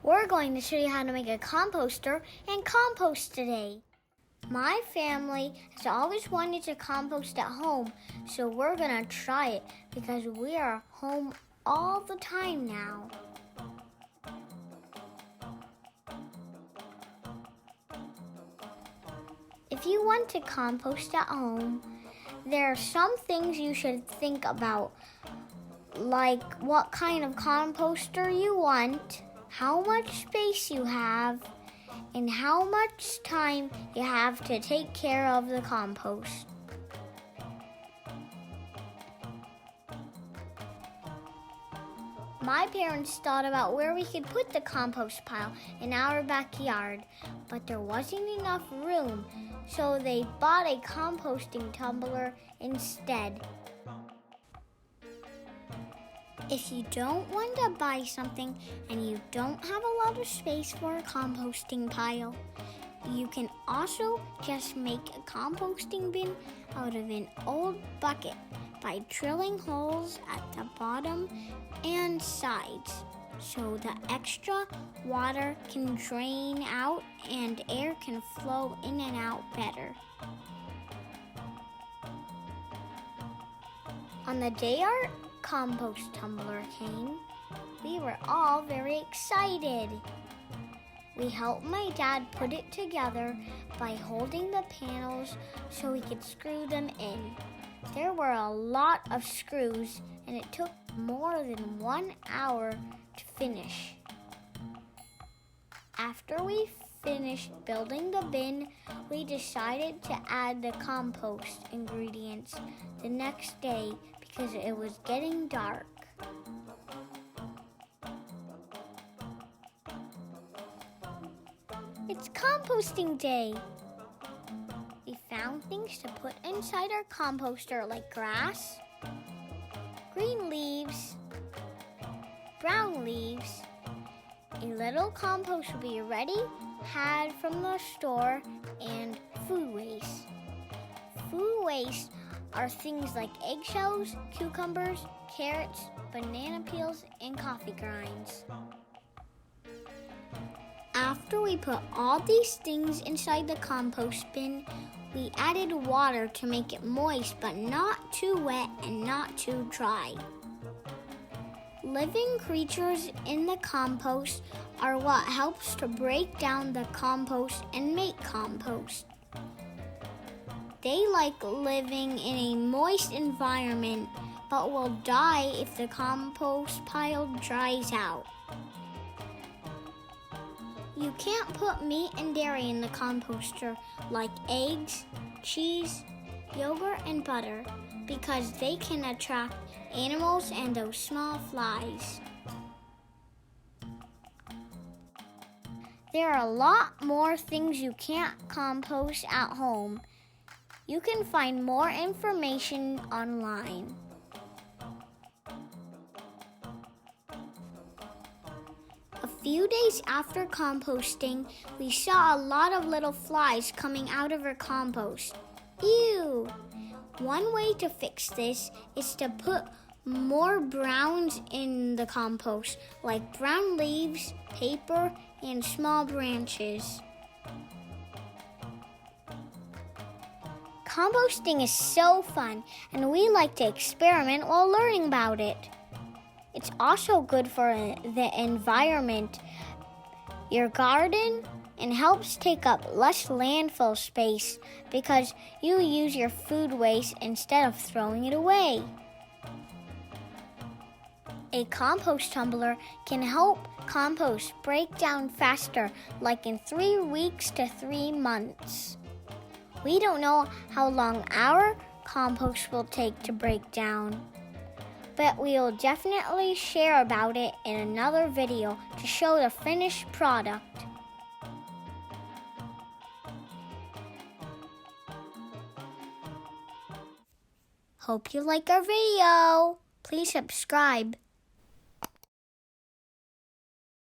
We're going to show you how to make a composter and compost today. My family has always wanted to compost at home, so we're going to try it because we are home all the time now. If you want to compost at home, there are some things you should think about, like what kind of composter you want, how much space you have, and how much time you have to take care of the compost. My parents thought about where we could put the compost pile in our backyard, but there wasn't enough room, so they bought a composting tumbler instead. If you don't want to buy something and you don't have a lot of space for a composting pile, you can also just make a composting bin out of an old bucket by drilling holes at the bottom and sides so the extra water can drain out and air can flow in and out better. On the day our compost tumbler came, we were all very excited. We helped my dad put it together by holding the panels so we could screw them in. There were a lot of screws and it took more than 1 hour to finish. After we finished building the bin, we decided to add the compost ingredients the next day because it was getting dark. It's composting day! We found things to put inside our composter like grass, green leaves, brown leaves. A little compost will be ready, had from the store, and food waste. Food waste are things like eggshells, cucumbers, carrots, banana peels, and coffee grinds. After we put all these things inside the compost bin, we added water to make it moist but not too wet and not too dry. Living creatures in the compost are what helps to break down the compost and make compost. They like living in a moist environment but will die if the compost pile dries out. You can't put meat and dairy in the composter like eggs, cheese, yogurt, and butter because they can attract animals and those small flies. There are a lot more things you can't compost at home. You can find more information online. A few days after composting, we saw a lot of little flies coming out of our compost. Ew! One way to fix this is to put more browns in the compost, like brown leaves, paper, and small branches. Composting is so fun, and we like to experiment while learning about it. It's also good for the environment, your garden, and helps take up less landfill space because you use your food waste instead of throwing it away. A compost tumbler can help compost break down faster, like in 3 weeks to 3 months. We don't know how long our compost will take to break down, but we will definitely share about it in another video to show the finished product. Hope you like our video. Please subscribe.